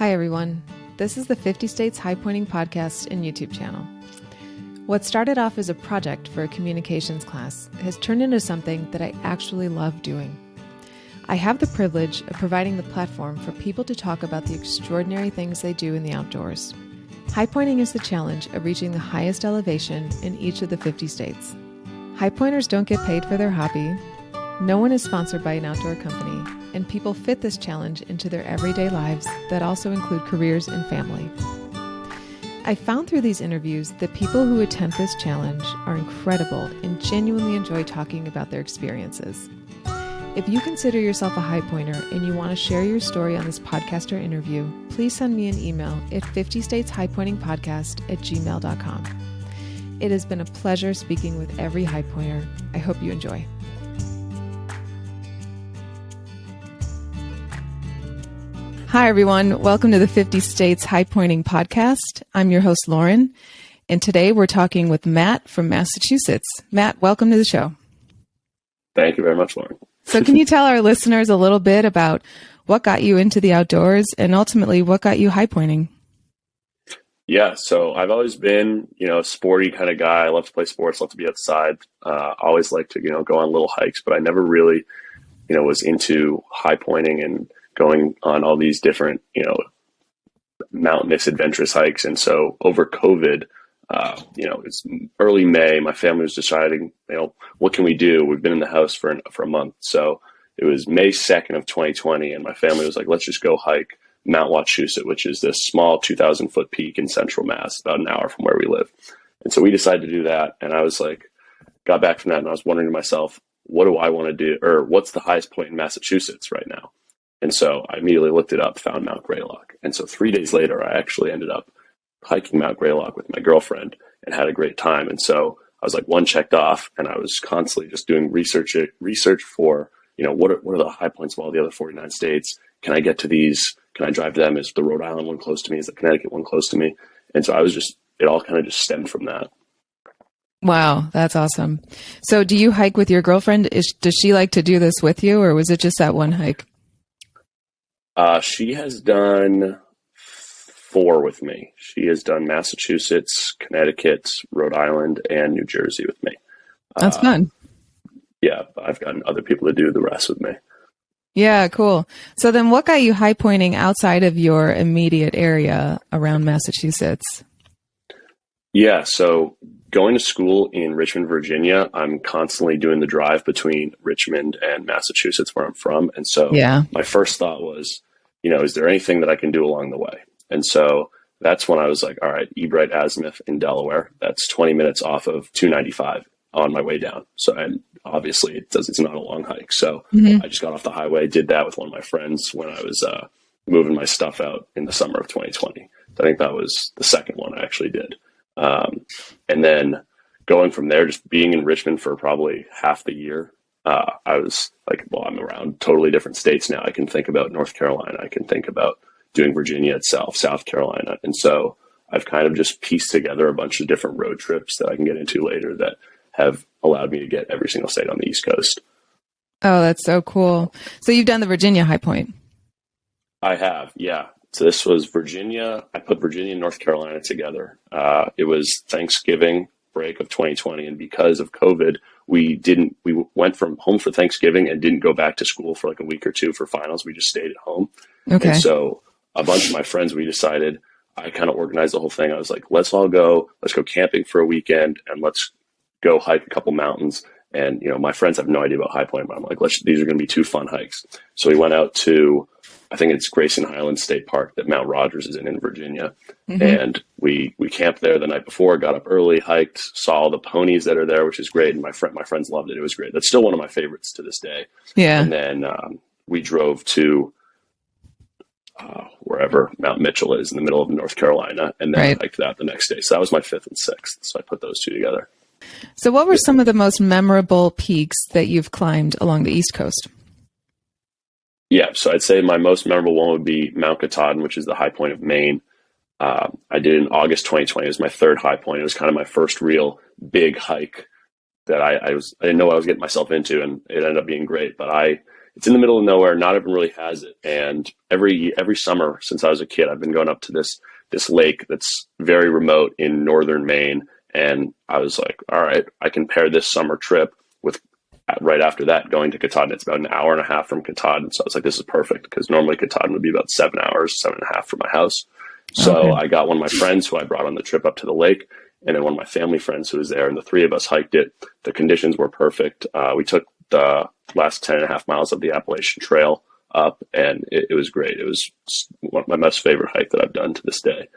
Hi, everyone. This is the 50 States Highpointing podcast and YouTube channel. What started off as a project for a communications class has turned into something that I actually love doing. I have the privilege of providing the platform for people to talk about the extraordinary things they do in the outdoors. Highpointing is the challenge of reaching the highest elevation in each of the 50 states. Highpointers don't get paid for their hobby. No one is sponsored by an outdoor company, and people fit this challenge into their everyday lives that also include careers and family. I found through these interviews that people who attempt this challenge are incredible and genuinely enjoy talking about their experiences. If you consider yourself a Highpointer and you want to share your story on this podcast or interview, please send me an email at 50stateshighpointingpodcast@gmail.com. It has been a pleasure speaking with every Highpointer. I hope you enjoy. Hi, everyone. Welcome to the 50 States Highpointing podcast. I'm your host, Lauren, and today we're talking with Matt from Massachusetts. Matt, welcome to the show. Thank you very much, Lauren. So can you tell our listeners a little bit about what got you into the outdoors and ultimately what got you highpointing? Yeah, so I've always been, a sporty kind of guy. I love to play sports, love to be outside. Always like to, go on little hikes, but I never really, was into highpointing and going on all these different, mountainous adventurous hikes. And so over COVID, it's early May, my family was deciding, what can we do? We've been in the house for a month. So it was May 2nd of 2020. And my family was like, let's just go hike Mount Wachusett, which is this small 2,000 foot peak in central Mass, about an hour from where we live. And so we decided to do that. And I was like, got back from that and I was wondering to myself, what do I want to do? Or what's the highest point in Massachusetts right now? And so I immediately looked it up, found Mount Greylock. And so 3 days later, I actually ended up hiking Mount Greylock with my girlfriend and had a great time. And so I was like, one checked off, and I was constantly just doing research for, what are the high points of all the other 49 states? Can I get to these? Can I drive to them? Is the Rhode Island one close to me? Is the Connecticut one close to me? And so it all kind of just stemmed from that. Wow, that's awesome. So do you hike with your girlfriend? Does she like to do this with you, or was it just that one hike? She has done 4 with me. She has done Massachusetts, Connecticut, Rhode Island, and New Jersey with me. That's fun. Yeah, I've gotten other people to do the rest with me. Yeah, cool. So then what got you highpointing outside of your immediate area around Massachusetts? Yeah, so going to school in Richmond, Virginia, I'm constantly doing the drive between Richmond and Massachusetts, where I'm from. And so my first thought was, is there anything that I can do along the way? And so that's when I was like, all right, Ebright Azimuth in Delaware. That's 20 minutes off of 295 on my way down. So, and obviously it's not a long hike. So I just got off the highway, did that with one of my friends when I was moving my stuff out in the summer of 2020. So I think that was the second one I actually did. And then going from there, just being in Richmond for probably half the year, I was like, well, I'm around totally different states now. I can think about North Carolina. I can think about doing Virginia itself, South Carolina. And so I've kind of just pieced together a bunch of different road trips that I can get into later that have allowed me to get every single state on the East Coast. Oh, that's so cool. So you've done the Virginia High Point. I have, yeah. So this was Virginia. I put Virginia and North Carolina together. It was Thanksgiving break of 2020. And because of COVID, we went from home for Thanksgiving and didn't go back to school for like a week or two for finals. We just stayed at home. Okay. And so a bunch of my friends, we decided, I kind of organized the whole thing. I was like, let's go camping for a weekend and let's go hike a couple mountains. And, my friends have no idea about highpointing, but I'm like, these are going to be 2 fun hikes. So we went out to, I think it's Grayson Highlands State Park that Mount Rogers is in Virginia. Mm-hmm. And we camped there the night before, got up early, hiked, saw all the ponies that are there, which is great. And my friends loved it. It was great. That's still one of my favorites to this day. Yeah. And then we drove to wherever Mount Mitchell is in the middle of North Carolina, and then hiked that the next day. So that was my 5th and 6th. So I put those 2 together. So what were some of the most memorable peaks that you've climbed along the East Coast? Yeah, so I'd say my most memorable one would be Mount Katahdin, which is the high point of Maine. I did it in August 2020. It was my 3rd high point. It was kind of my first real big hike that I didn't know what I was getting myself into, and it ended up being great. But I it's in the middle of nowhere. Not everyone really has it. And every summer since I was a kid, I've been going up to this lake that's very remote in northern Maine. And I was like, all right, I can pair this summer trip with right after that going to Katahdin. It's about an hour and a half from Katahdin. So I was like, this is perfect, because normally Katahdin would be about 7 hours, 7.5 from my house. So Okay. I got one of my friends who I brought on the trip up to the lake, and then one of my family friends who was there, and the three of us hiked it. The conditions were perfect. We took the last 10.5 miles of the Appalachian Trail up, and it was great. It was one of my most favorite hike that I've done to this day.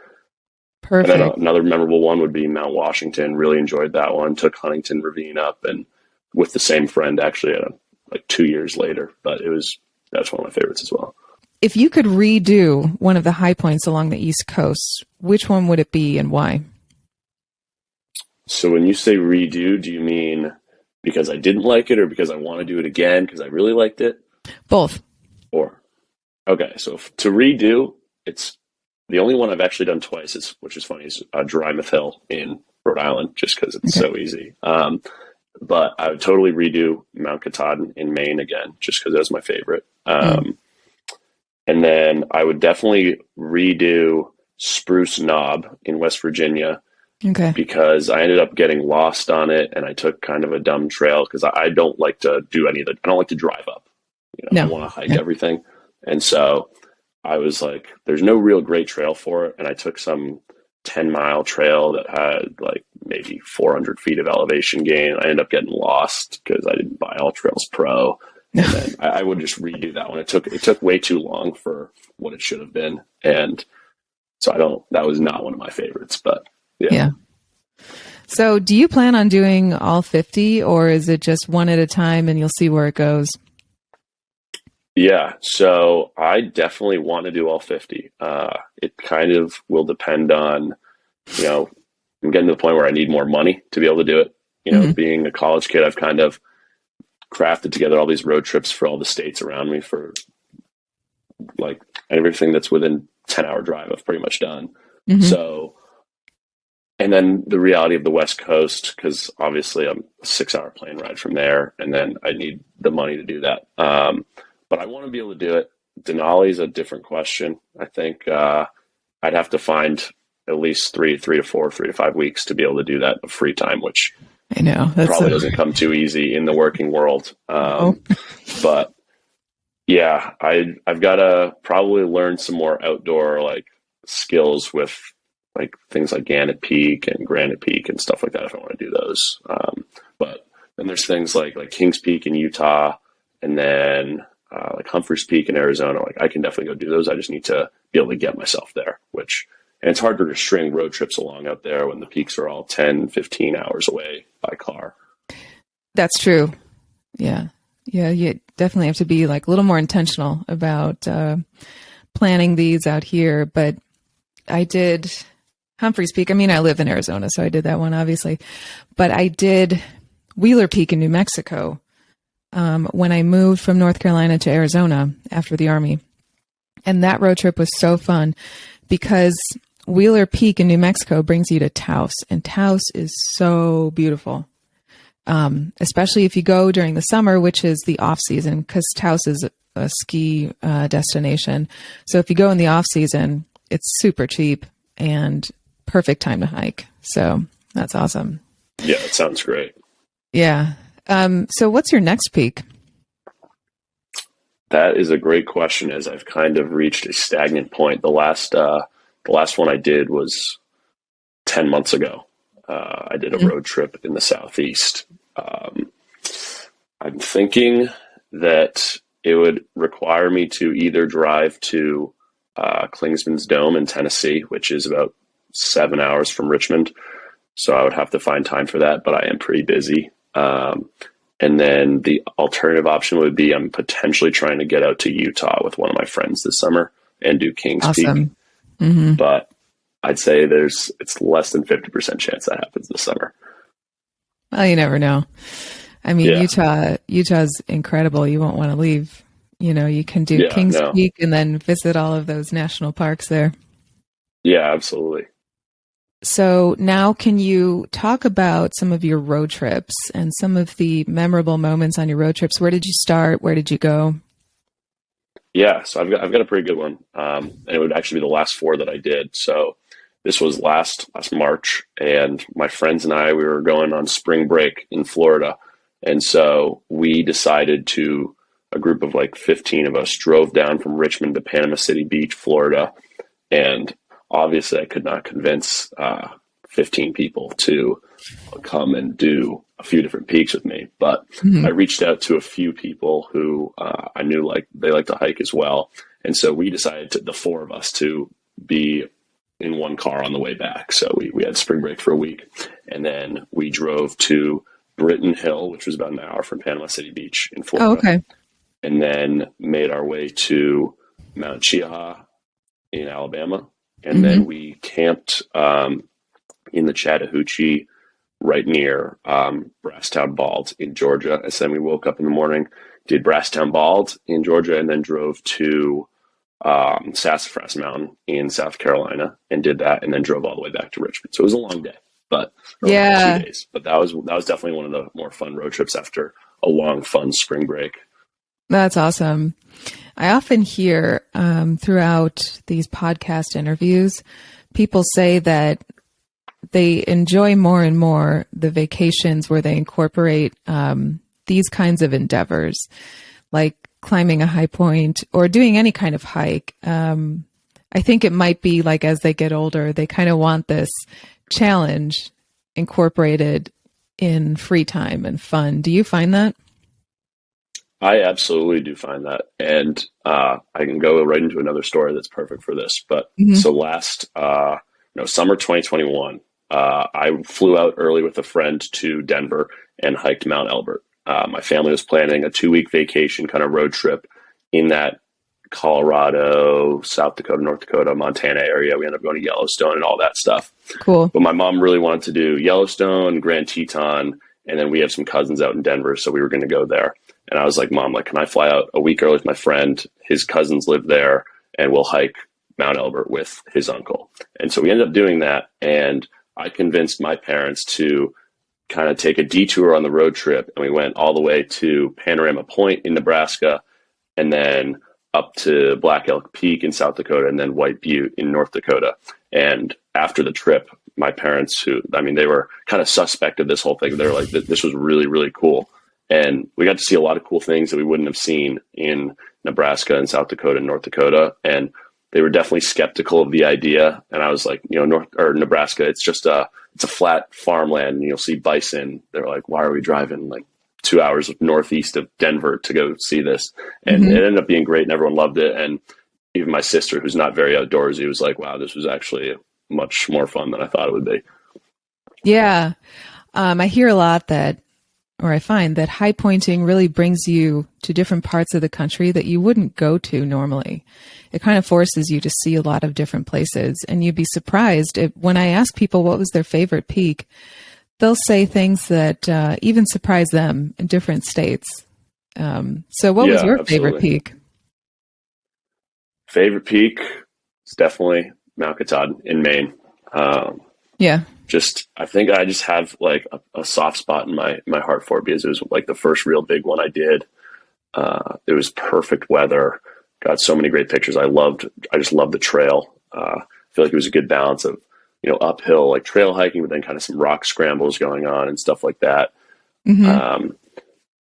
Perfect. And then another memorable one would be Mount Washington. Really enjoyed that one. Took Huntington Ravine up, and with the same friend actually like 2 years later. But that's one of my favorites as well. If you could redo one of the high points along the East Coast, which one would it be and why? So when you say redo, do you mean because I didn't like it, or because I want to do it again because I really liked it? Both. Or, okay, so to redo, it's the only one I've actually done twice, which is funny, is Drymuth Hill in Rhode Island, just because it's so easy. But I would totally redo Mount Katahdin in Maine again, just because that was my favorite. And then I would definitely redo Spruce Knob in West Virginia, because I ended up getting lost on it, and I took kind of a dumb trail because I don't like to do I don't like to drive up. I want to hike everything. And so I was like, there's no real great trail for it. And I took some 10-mile trail that had like maybe 400 feet of elevation gain. I ended up getting lost because I didn't buy All Trails Pro. And then I would just redo that one. It took way too long for what it should have been. And so that was not one of my favorites, but yeah. So do you plan on doing all 50, or is it just one at a time and you'll see where it goes? Yeah. So I definitely want to do all 50. It kind of will depend on, I'm getting to the point where I need more money to be able to do it. Being a college kid, I've kind of crafted together all these road trips for all the states around me, for like everything that's within 10-hour drive I've pretty much done. So, and then the reality of the West Coast, because obviously I'm a 6-hour plane ride from there, and then I need the money to do that. But I want to be able to do it. Denali is a different question. I think I'd have to find at least 3 to 5 weeks to be able to do that of free time, which I know probably doesn't come too easy in the working world. But yeah, I've got to probably learn some more outdoor like skills with like things like Gannett Peak and Granite Peak and stuff like that if I want to do those. But then there's things like Kings Peak in Utah, and then like Humphreys Peak in Arizona. Like I can definitely go do those. I just need to be able to get myself there, and it's hard to string road trips along out there when the peaks are all 10, 15 hours away by car. That's true. Yeah. Yeah. You definitely have to be like a little more intentional about planning these out here. But I did Humphreys Peak. I mean, I live in Arizona, so I did that one, obviously. But I did Wheeler Peak in New Mexico when I moved from North Carolina to Arizona after the Army. And that road trip was so fun because Wheeler Peak in New Mexico brings you to Taos, and Taos is so beautiful. Especially if you go during the summer, which is the off season, because Taos is a ski destination. So if you go in the off season, it's super cheap and perfect time to hike. So that's awesome. Yeah, it sounds great. Yeah. So what's your next peak? That is a great question, as I've kind of reached a stagnant point. The last one I did was 10 months ago. I did a road trip in the Southeast. I'm thinking that it would require me to either drive to Klingsman's Dome in Tennessee, which is about 7 hours from Richmond. So I would have to find time for that, but I am pretty busy. And then the alternative option would be I'm potentially trying to get out to Utah with one of my friends this summer and do Kings Peak. But I'd say it's less than 50% chance that happens this summer. Well, you never know. I mean, Utah's incredible. You won't want to leave. You can do Kings Peak and then visit all of those national parks there. Yeah, absolutely. So now can you talk about some of your road trips and some of the memorable moments on your road trips? Where did you start? Where did you go? Yeah, so I've got a pretty good one, and it would actually be the last four that I did. So this was last March, and my friends and I we were going on spring break in Florida, and so we decided to a group of like 15 of us drove down from Richmond to Panama City Beach, Florida, and obviously I could not convince 15 people to come and do a few different peaks with me. But I Mhm. reached out to a few people who I knew like they like to hike as well. And so we decided the four of us to be in one car on the way back. So we had spring break for a week. And then we drove to Britton Hill, which was about an hour from Panama City Beach in Oh, Florida, okay. and then made our way to Mount Chiaha in Alabama. And Hmm. then we camped in the Chattahoochee right near Brasstown Bald in Georgia. And so then we woke up in the morning, did Brasstown Bald in Georgia, and then drove to Sassafras Mountain in South Carolina and did that, and then drove all the way back to Richmond. So it was a long day, but or like two Yeah, days. But that was definitely one of the more fun road trips after a long, fun spring break. that's awesome. I often hear throughout these podcast interviews, people say that they enjoy more and more the vacations where they incorporate these kinds of endeavors, like climbing a high point or doing any kind of hike. I think it might be like as they get older, they kind of want this challenge incorporated in free time and fun. Do you find that? I absolutely do find that, and I can go right into another story that's perfect for this. But Hmm. so last, no, summer 2021, I flew out early with a friend to Denver and hiked Mount Elbert. My family was planning a 2 week vacation kind of road trip in that Colorado, South Dakota, North Dakota, Montana area. We ended up going to Yellowstone and all that stuff. Cool. But my mom really wanted to do Yellowstone, Grand Teton, and then we have some cousins out in Denver, so we were going to go there. And I was like, Mom, like, can I fly out a week early with my friend? His cousins live there, and we'll hike Mount Elbert with his uncle. And so we ended up doing that, and I convinced my parents to kind of take a detour on the road trip, and we went all the way to Panorama Point in Nebraska, and then up to Black Elk Peak in South Dakota, and then White Butte in North Dakota. And after the trip, my parents, who, I mean, they were kind of suspect of this whole thing. They were like, this was really, really cool. And we got to see a lot of cool things that we wouldn't have seen in Nebraska and South Dakota and North Dakota. And they were definitely skeptical of the idea. And I was like, North or Nebraska, it's a flat farmland and you'll see bison. They're like, why are we driving like 2 hours northeast of Denver to go see this? And Hmm. it ended up being great and everyone loved it. And even my sister, who's not very outdoorsy, was like, wow, this was actually much more fun than I thought it would be. Yeah. I hear a lot that, or I find that high pointing really brings you to different parts of the country that you wouldn't go to normally. It kind of forces you to see a lot of different places. And you'd be surprised when I ask people what was their favorite peak, they'll say things that even surprise them in different states. So, what was Yeah, your favorite absolutely. peak? Favorite peak is definitely Mount Katahdin in Maine. Um, Yeah. I think I just have like a soft spot in my heart for it because it was like the first real big one I did. It was perfect weather. Got so many great pictures. I just loved the trail. I feel like it was a good balance of, uphill like trail hiking, but then kind of some rock scrambles going on and stuff like that. Hmm. Um,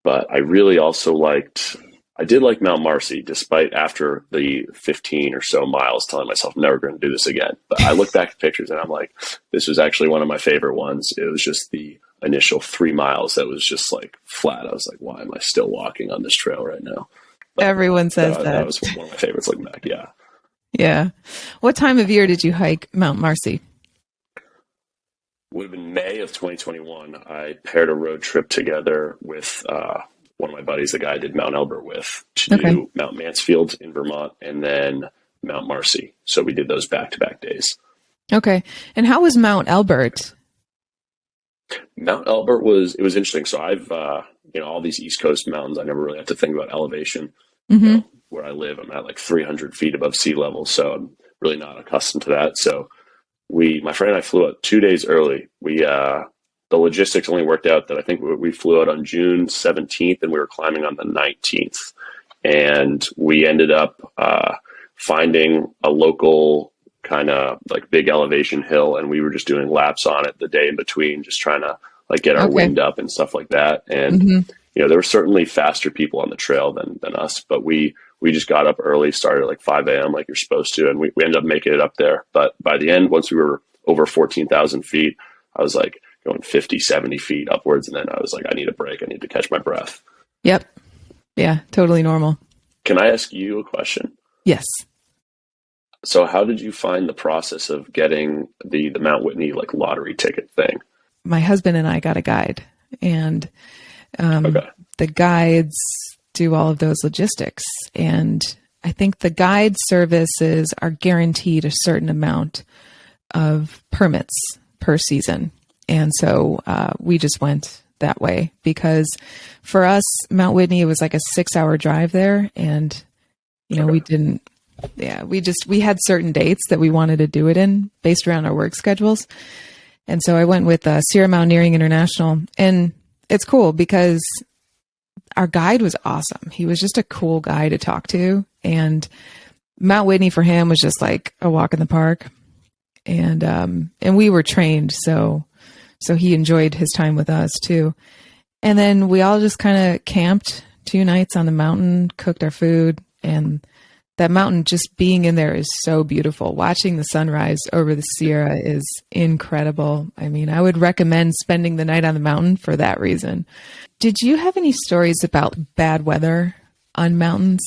but I really also I did like Mount Marcy, despite after the 15 or so miles telling myself I'm never going to do this again. But I look back at pictures and I'm like, this was actually one of my favorite ones. It was just the initial 3 miles that was just like flat. I was like, why am I still walking on this trail right now? But Everyone says that that. was one of my favorites looking back. Yeah. Yeah. What time of year did you hike Mount Marcy? Would have been May of 2021. I paired a road trip together with one of my buddies, the guy I did Mount Elbert with, to Okay. do Mount Mansfield in Vermont and then Mount Marcy. So we did those back to back days. Okay. And how was Mount Elbert? Mount Elbert it was interesting. So I've, all these East Coast mountains, I never really had to think about elevation. Hmm. Where I live, I'm at like 300 feet above sea level. So I'm really not accustomed to that. So my friend and I flew out 2 days early. The logistics only worked out that I think we flew out on June 17th and we were climbing on the 19th. and we ended up finding a local kind of like big elevation hill, and we were just doing laps on it the day in between, just trying to like get our Okay. wind up and stuff like that. And Hmm. there were certainly faster people on the trail than us, but we just got up early, started at like 5 a.m. like you're supposed to, and we ended up making it up there. But by the end, once we were over 14,000 feet, I was like going 50, 70 feet upwards, and then I was like, I need a break. I need to catch my breath. Yep. Yeah, totally normal. Can I ask you a question? Yes. So how did you find the process of getting the Mount Whitney like lottery ticket thing? My husband and I got a guide, and Okay. the guides do all of those logistics. And I think the guide services are guaranteed a certain amount of permits per season. And so we just went that way because for us, Mount Whitney, it was like a 6-hour drive there. And, Okay. we didn't, we had certain dates that we wanted to do it in based around our work schedules. And so I went with Sierra Mountaineering International. And it's cool because our guide was awesome. He was just a cool guy to talk to. And Mount Whitney for him was just like a walk in the park. And we were trained. So he enjoyed his time with us too. And then we all just kind of camped 2 nights on the mountain, cooked our food, and that mountain just being in there is so beautiful. Watching the sunrise over the Sierra is incredible. I mean, I would recommend spending the night on the mountain for that reason. Did you have any stories about bad weather on mountains?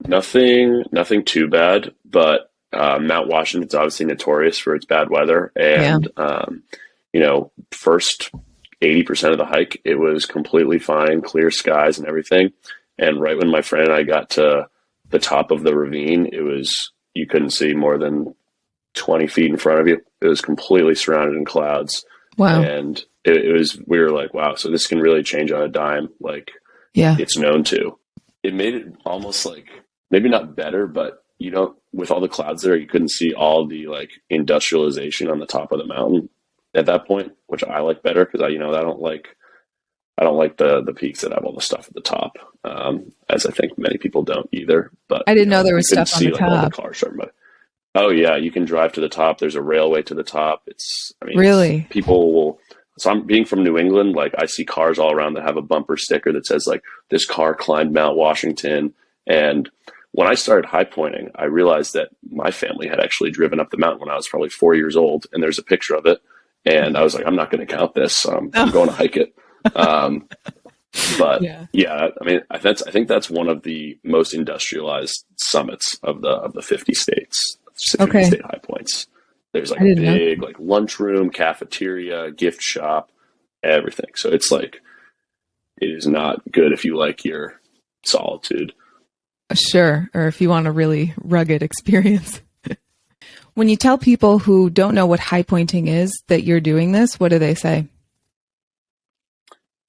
Nothing too bad, but Mount Washington's obviously notorious for its bad weather. And, first 80% of the hike, it was completely fine, clear skies and everything. And right when my friend and I got to the top of the ravine, you couldn't see more than 20 feet in front of you. It was completely surrounded in clouds. Wow. And we were like, wow, so this can really change on a dime. Like, Yeah. it's known to. It made it almost like, maybe not better, but with all the clouds there, you couldn't see all the like industrialization on the top of the mountain at that point, which I like better because I don't like the peaks that have all the stuff at the top, as I think many people don't either. But I didn't know there was you couldn't stuff on the see like all the top. cars starting by. Oh yeah, you can drive to the top. There's a railway to the top. Really? People will. So I'm being from New England, like I see cars all around that have a bumper sticker that says like this car climbed Mount Washington. And when I started highpointing, I realized that my family had actually driven up the mountain when I was probably 4 years old, and there's a picture of it. And I was like, I'm not going to count this. I'm going to hike it. But yeah, I mean, I think that's one of the most industrialized summits of the 50 states, 50 state high points. There's like a big like lunchroom, cafeteria, gift shop, everything. So it's like, it is not good if you like your solitude. Sure. Or if you want a really rugged experience. When you tell people who don't know what highpointing is that you're doing this, what do they say?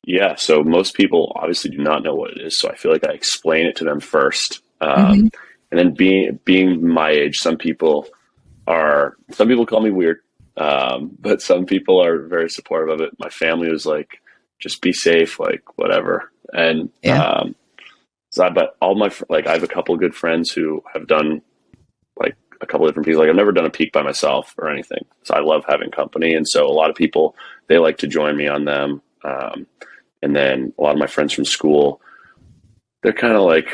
Yeah, so most people obviously do not know what it is. So I feel like I explain it to them first. Mm-hmm. And then being my age, some people call me weird, but some people are very supportive of it. My family was like, just be safe, like whatever. And but I have a couple of good friends who have done like a couple of different pieces. Like I've never done a peak by myself or anything, so I love having company. And so a lot of people, they like to join me on them. And then a lot of my friends from school, they're kind of like,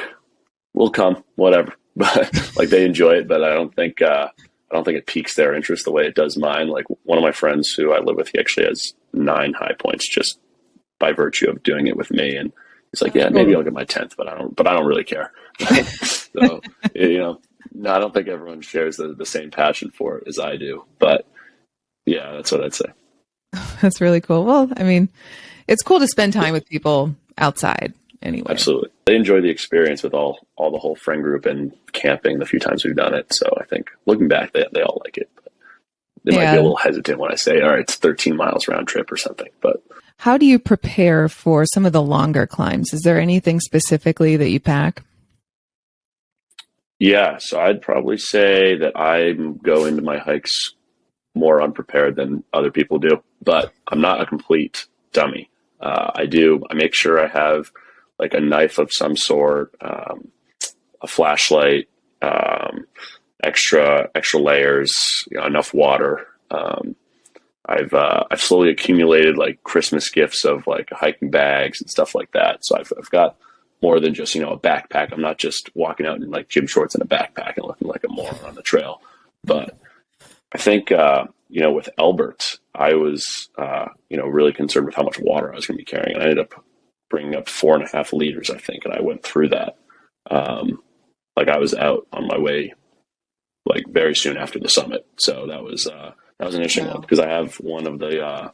we'll come, whatever. But like they enjoy it, but I don't think it piques their interest the way it does mine. Like one of my friends who I live with, he actually has 9 high points just by virtue of doing it with me. And he's like, yeah, maybe I'll get my 10th, but I don't really care. So, no, I don't think everyone shares the same passion for it as I do, but yeah, that's what I'd say. That's really cool. Well, I mean, it's cool to spend time with people outside anyway. Absolutely. They enjoy the experience with all the whole friend group and camping the few times we've done it. So I think looking back, they all like it. But they might be a little hesitant when I say, all right, it's 13 miles round trip or something. But how do you prepare for some of the longer climbs? Is there anything specifically that you pack? Yeah, so I'd probably say that I go into my hikes more unprepared than other people do, but I'm not a complete dummy. I make sure I have like a knife of some sort, a flashlight, extra layers, enough water. I've slowly accumulated like Christmas gifts of like hiking bags and stuff like that. So I've got more than just, a backpack. I'm not just walking out in like gym shorts and a backpack and looking like a moron on the trail. But I think, with Albert, I was, really concerned with how much water I was going to be carrying. And I ended up bringing up 4.5 liters, I think. And I went through that. Like I was out on my way, like very soon after the summit. So that was an interesting one because I have one of the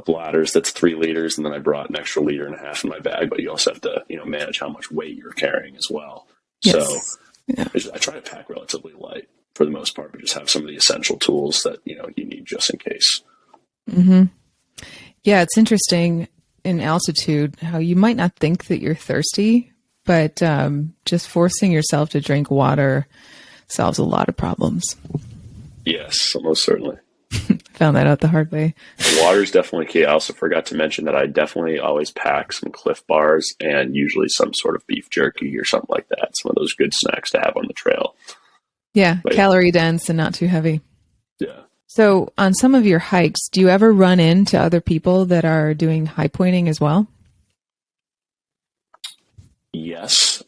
bladders that's 3 liters, and then I brought an extra 1.5 liters in my bag. But you also have to, manage how much weight you're carrying as well. Yes. So I try to pack relatively light for the most part, but just have some of the essential tools that you need just in case. Mm-hmm. Yeah, it's interesting in altitude how you might not think that you're thirsty, but just forcing yourself to drink water solves a lot of problems. Yes, most certainly. Found that out the hard way. Water is definitely key. I also forgot to mention that I definitely always pack some Cliff Bars and usually some sort of beef jerky or something like that. Some of those good snacks to have on the trail. Yeah, calorie dense and not too heavy. Yeah. So on some of your hikes, do you ever run into other people that are doing highpointing as well? Yes.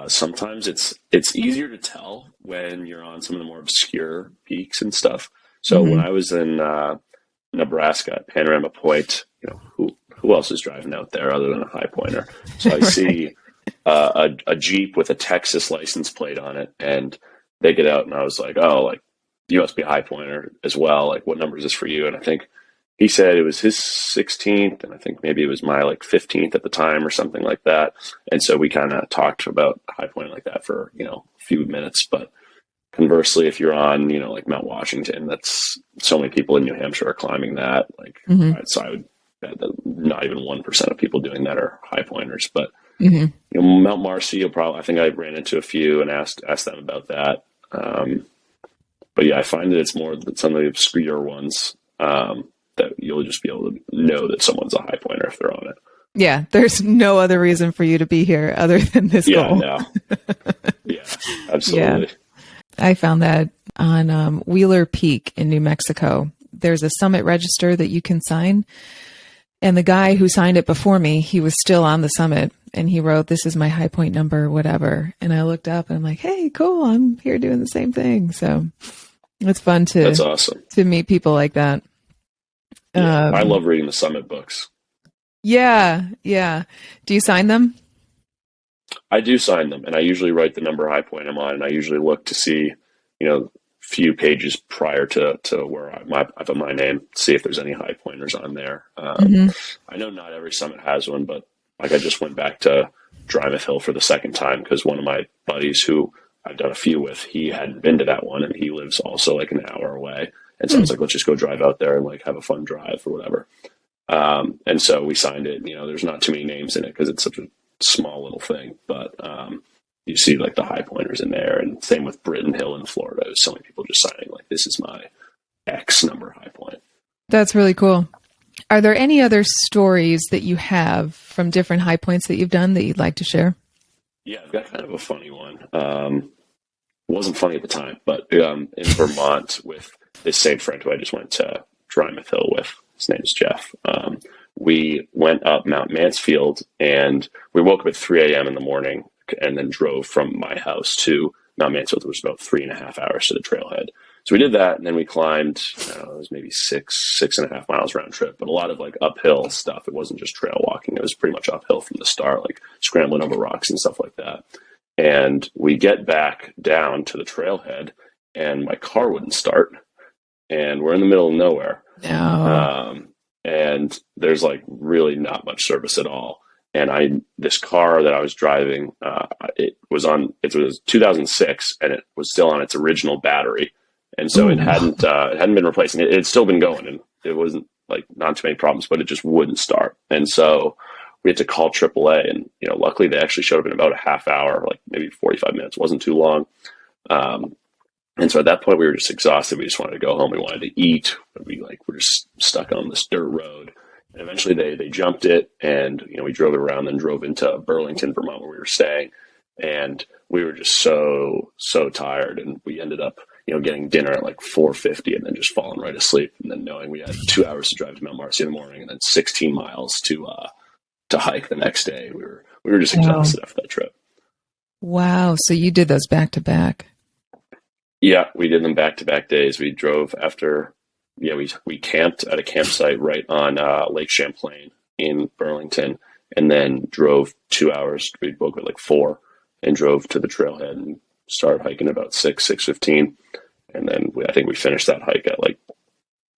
Sometimes it's easier to tell when you're on some of the more obscure peaks and stuff. So when I was in Nebraska at Panorama Point, who else is driving out there other than a Highpointer? So I see a Jeep with a Texas license plate on it, and they get out, and I was like, oh, like you must be a Highpointer as well. Like, what number is this for you? And I think he said it was his 16th, and I think maybe it was my like 15th at the time or something like that. And so we kind of talked about Highpointing like that for a few minutes, but. Conversely, if you're on, like Mount Washington, that's so many people in New Hampshire are climbing that. Like, so I would bet that not even 1% of people doing that are high pointers. But Mount Marcy, I think I ran into a few and asked them about that. But yeah, I find that it's more some of the obscure ones that you'll just be able to know that someone's a high pointer if they're on it. Yeah, there's no other reason for you to be here other than this goal. No. Yeah, absolutely. Yeah. I found that on Wheeler Peak in New Mexico. There's a summit register that you can sign. And the guy who signed it before me, he was still on the summit. And he wrote, "This is my high point number, whatever." And I looked up and I'm like, hey, cool. I'm here doing the same thing. So it's fun That's awesome. to meet people like that. Yeah, I love reading the summit books. Yeah. Yeah. Do you sign them? I do sign them, and I usually write the number high point I'm on, and I usually look to see, few pages prior to where I put my name, see if there's any high pointers on there. I know not every summit has one, but like I just went back to Drymouth Hill for the second time because one of my buddies who I've done a few with, he hadn't been to that one, and he lives also like an hour away. And so I was like, let's just go drive out there and like have a fun drive or whatever. And so we signed it. There's not too many names in it because it's such a small little thing, but you see like the high pointers in there, and same with Britton Hill in Florida. So many people just signing like, this is my X number high point. That's really cool. Are there any other stories that you have from different high points that you've done that you'd like to share? Yeah, I've got kind of a funny one. It wasn't funny at the time, but in Vermont with this same friend who I just went to Drymouth Hill with, his name is Jeff. We went up Mount Mansfield, and we woke up at 3 a.m. in the morning and then drove from my house to Mount Mansfield, which was about 3.5 hours to the trailhead. So we did that, and then we climbed, it was maybe 6.5 miles round trip, but a lot of like uphill stuff. It wasn't just trail walking. It was pretty much uphill from the start, like scrambling over rocks and stuff like that. And we get back down to the trailhead, and my car wouldn't start, and we're in the middle of nowhere. No. And there's like really not much service at all. And this car that I was driving, it was 2006, and it was still on its original battery. And so it hadn't been replaced. And it had still been going, and it wasn't like not too many problems, but it just wouldn't start. And so we had to call AAA, and luckily they actually showed up in about a half hour, like maybe 45 minutes. It wasn't too long. And so at that point we were just exhausted. We just wanted to go home. We wanted to eat. We're just stuck on this dirt road. And eventually they jumped it, and we drove it around, then drove into Burlington, Vermont, where we were staying, and we were just so tired, and we ended up getting dinner at like 4:50, and then just falling right asleep, and then knowing we had 2 hours to drive to Mount Marcy in the morning, and then 16 miles to hike the next day. We were just exhausted after that trip. Wow! So you did those back to back? Yeah, we did them back to back days. We drove after. Yeah, we camped at a campsite right on Lake Champlain in Burlington, and then drove 2 hours. We woke up at like 4 and drove to the trailhead and started hiking about 6:15, and then I think we finished that hike at like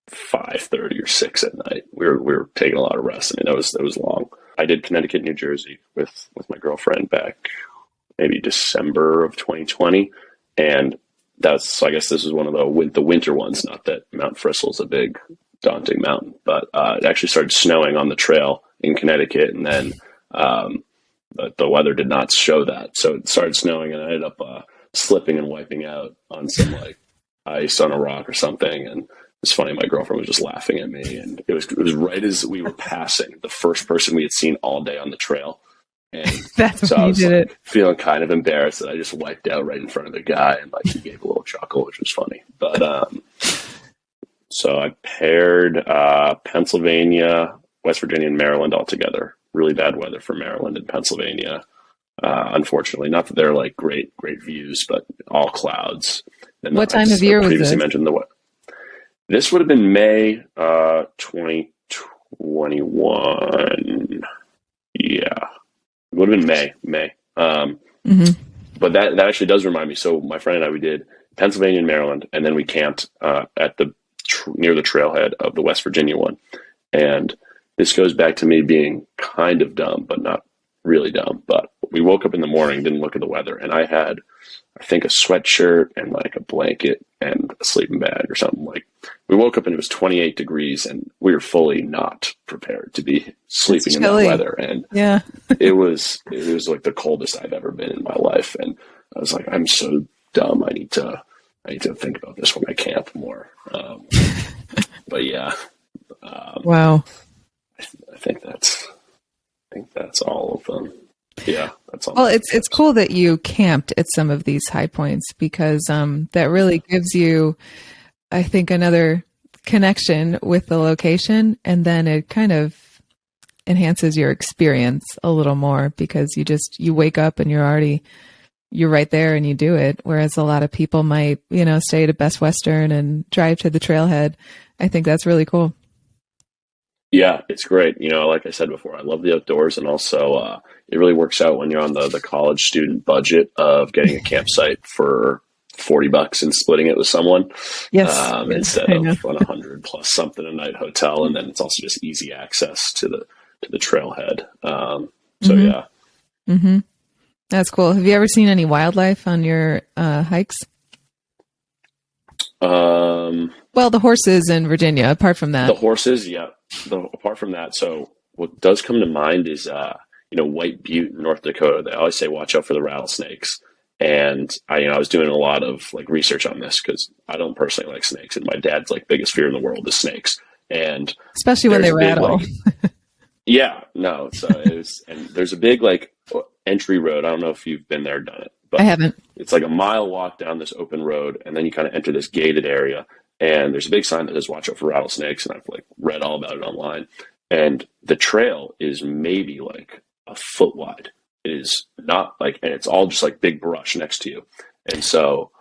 5:30 or 6 at night. We were taking a lot of rest. I mean, that was long. I did Connecticut, New Jersey with my girlfriend back maybe December of 2020, and so I guess this is one of the winter ones. Not that Mount Frissel's a big, daunting mountain, but it actually started snowing on the trail in Connecticut, and then the weather did not show that. So it started snowing, and I ended up slipping and wiping out on some like ice on a rock or something. And it's funny, my girlfriend was just laughing at me, and it was right as we were passing the first person we had seen all day on the trail. And that's so when I you was did it. Feeling kind of embarrassed that I just wiped out right in front of the guy, and like he gave a little chuckle, which was funny. But so I paired Pennsylvania, West Virginia, and Maryland all together. Really bad weather for Maryland and Pennsylvania, unfortunately. Not that they're like great views, but all clouds. And what time of year was previously this? Mentioned this would have been May 2021. Yeah. It would have been May. But that actually does remind me. So my friend and I, we did Pennsylvania and Maryland, and then we camped at near the trailhead of the West Virginia one. And this goes back to me being kind of dumb, but not really dumb. But we woke up in the morning, didn't look at the weather, and I had, I think, a sweatshirt and like a blanket and a sleeping bag or something. Like, we woke up and it was 28 degrees, and we were fully not prepared to be sleeping in that weather. And yeah, it was like the coldest I've ever been in my life. And I was like, I'm so dumb. I need to think about this when I camp more. But yeah. Wow. I think that's all of them. Yeah, that's all. Well, it's cool that you camped at some of these high points, because that really gives you, I think, another connection with the location, and then it kind of enhances your experience a little more, because you wake up and you're right there and you do it. Whereas a lot of people might, stay at a Best Western and drive to the trailhead. I think that's really cool. Yeah, it's great. Like I said before, I love the outdoors, and also it really works out when you're on the college student budget of getting a campsite for $40 and splitting it with someone. Yes, instead of on $100 plus something a night hotel, and then it's also just easy access to the trailhead. Yeah. Mm-hmm. That's cool. Have you ever seen any wildlife on your hikes? Well, the horses in Virginia, apart from that. The horses, yeah. Apart from that, so what does come to mind is, White Butte, North Dakota. They always say, watch out for the rattlesnakes. And I was doing a lot of like research on this, because I don't personally like snakes, and my dad's like biggest fear in the world is snakes. And especially when they rattle. Yeah, no. So and there's a big like entry road. I don't know if you've been there or done it, but I haven't. It's like a mile walk down this open road, and then you kind of enter this gated area, and there's a big sign that says "Watch out for rattlesnakes." And I've like read all about it online. And the trail is maybe like a foot wide. It is not like, and it's all just like big brush next to you. And so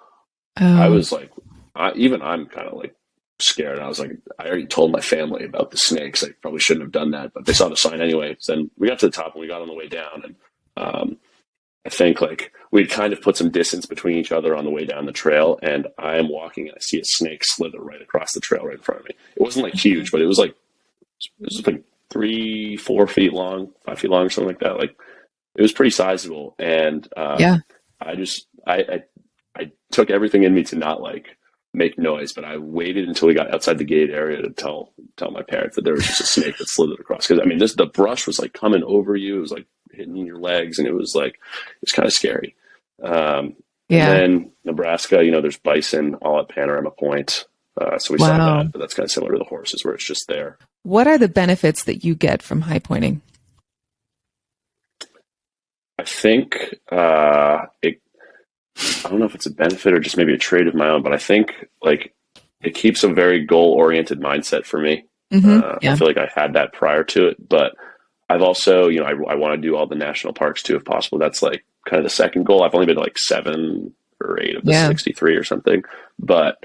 I was like, I'm kind of like scared. I was like, I already told my family about the snakes. I probably shouldn't have done that, but they saw the sign anyway. So then we got to the top, and we got on the way down, and I think like we'd kind of put some distance between each other on the way down the trail, and I am walking and I see a snake slither right across the trail right in front of me. It wasn't like huge, but it was like 3-4 feet long, 5 feet long, or something like that. Like, it was pretty sizable. And I took everything in me to not like make noise, but I waited until we got outside the gate area to tell my parents that there was just a snake that slithered across. Because I mean, the brush was like coming over you. It was like hitting your legs, and it was kind of scary. And then Nebraska, there's bison all at Panorama Point. So we saw Wow. that, but that's kind of similar to the horses where it's just there. What are the benefits that you get from high pointing? I think I don't know if it's a benefit or just maybe a trait of my own, but I think like it keeps a very goal oriented mindset for me. I Yeah. feel like I had that prior to it, but I've also, I want to do all the national parks too, if possible. That's like kind of the second goal. I've only been to like 7 or 8 of the Yeah. 63 or something, but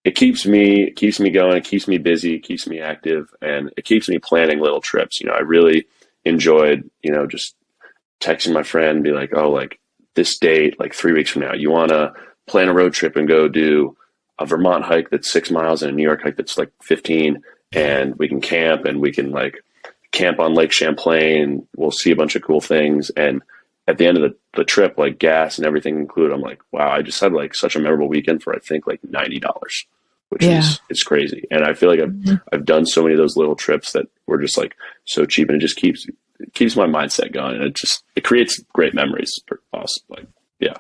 it keeps me going. It keeps me busy. It keeps me active, and it keeps me planning little trips. I really enjoyed, just texting my friend, and be like, oh, like this date, like 3 weeks from now, you want to plan a road trip and go do a Vermont hike that's 6 miles and a New York hike that's like 15, and we can camp and we can like camp on Lake Champlain. We'll see a bunch of cool things. And at the end of the trip, like gas and everything included, I'm like, wow, I just had like such a memorable weekend for I think like $90, which Yeah. is it's crazy. And I feel like I've done so many of those little trips that were just like so cheap, and it keeps my mindset going, and it creates great memories for us. Like, yeah.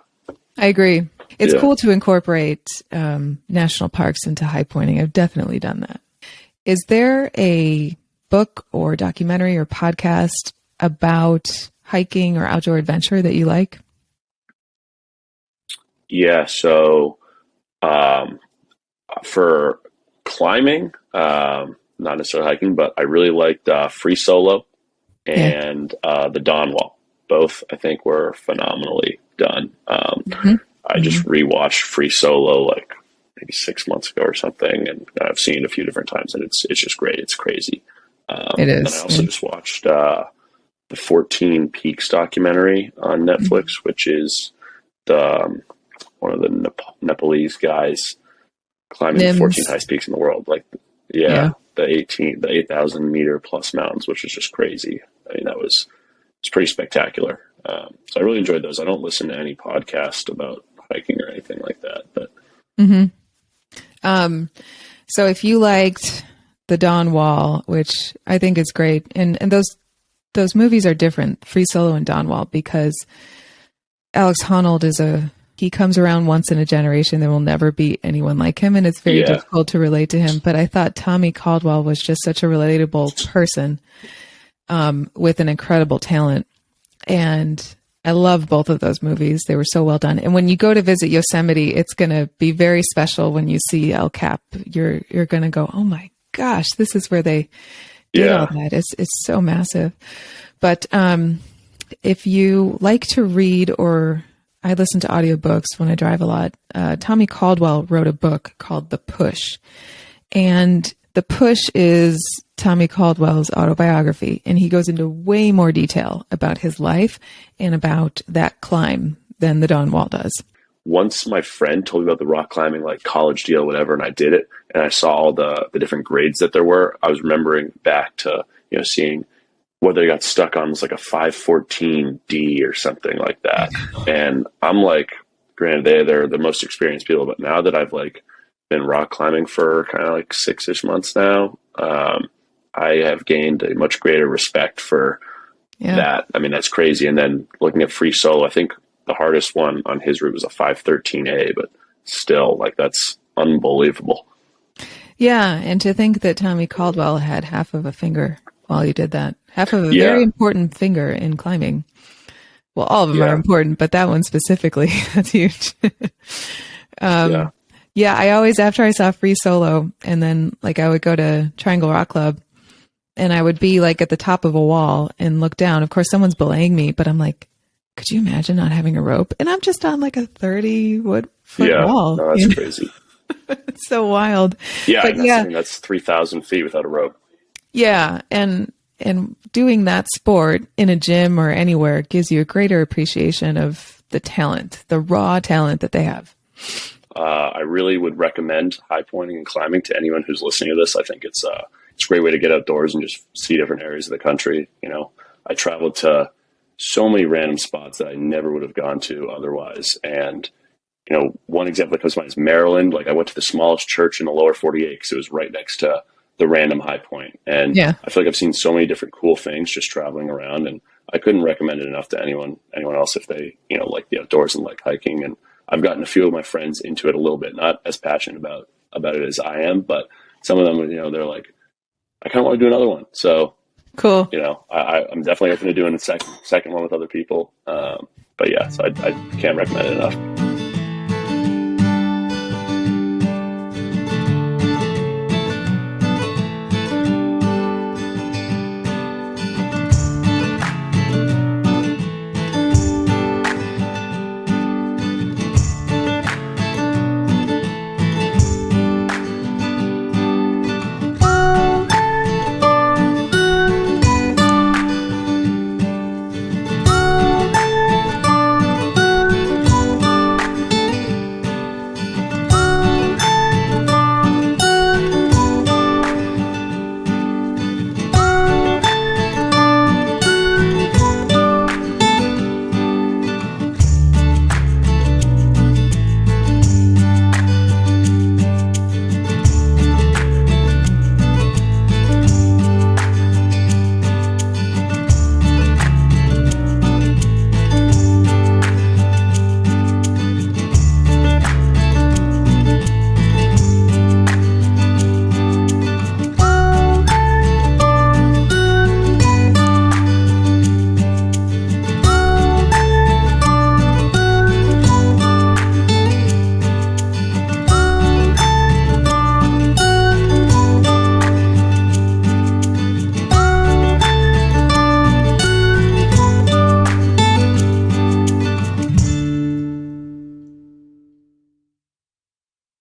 I agree. It's Yeah. cool to incorporate national parks into high pointing. I've definitely done that. Is there a book or documentary or podcast about hiking or outdoor adventure that you like? Yeah. So, for climbing, not necessarily hiking, but I really liked Free Solo Yeah. and the Dawn Wall. Both, I think, were phenomenally done. Mhm. I just rewatched Free Solo like maybe 6 months ago or something, and I've seen it a few different times, and it's just great. It's crazy. It And is. I also just watched the 14 Peaks documentary on Netflix, which is the one of the Nepalese guys climbing the Nims. 14 highest peaks in the world. Like, Yeah. the 8,000 meter plus mountains, which is just crazy. I mean, it's pretty spectacular. So I really enjoyed those. I don't listen to any podcast about hiking or anything like that, but hmm So if you liked the Dawn Wall, which I think is great, and those movies are different, Free Solo and Dawn Wall, because Alex Honnold he comes around once in a generation. There will never be anyone like him, and it's very Yeah. difficult to relate to him. But I thought Tommy Caldwell was just such a relatable person with an incredible talent. And I love both of those movies. They were so well done. And when you go to visit Yosemite, it's going to be very special when you see El Cap. You're going to go, oh my gosh, this is where they did all that. It's so massive. But if you like to read, or I listen to audiobooks when I drive a lot, Tommy Caldwell wrote a book called The Push. And The Push is Tommy Caldwell's autobiography, and he goes into way more detail about his life and about that climb than the Dawn Wall does. Once my friend told me about the rock climbing, like college deal, whatever, and I did it, and I saw all the different grades that there were, I was remembering back to, seeing whether they got stuck on was like a 514D or something like that. And I'm like, granted, they're the most experienced people, but now that I've like been rock climbing for kind of like 6-ish months now, I have gained a much greater respect for that. I mean, that's crazy. And then looking at Free Solo, I think the hardest one on his route was a 513A, but still, like, that's unbelievable. Yeah, and to think that Tommy Caldwell had half of a finger while he did that, half of a very important finger in climbing. Well, all of them are important, but that one specifically, that's huge. Yeah, I always, after I saw Free Solo, and then like I would go to Triangle Rock Club, and I would be like at the top of a wall and look down. Of course, someone's belaying me, but I'm like, could you imagine not having a rope? And I'm just on like a 30-foot wall. No, that's crazy. It's so wild. Yeah, but that's 3,000 feet without a rope. Yeah, and doing that sport in a gym or anywhere gives you a greater appreciation of the talent, the raw talent that they have. I really would recommend high pointing and climbing to anyone who's listening to this. I think it's a great way to get outdoors and just see different areas of the country. I traveled to so many random spots that I never would have gone to otherwise. And, one example that comes to mind is Maryland. Like, I went to the smallest church in the lower 48 because it was right next to the random high point. And I feel like I've seen so many different cool things just traveling around, and I couldn't recommend it enough to anyone else if they, like the outdoors and like hiking. And I've gotten a few of my friends into it a little bit, not as passionate about about it as I am, but some of them, they're like, I kind of want to do another one. So, Cool. I'm definitely open to doing the second one with other people. But yeah, so I can't recommend it enough.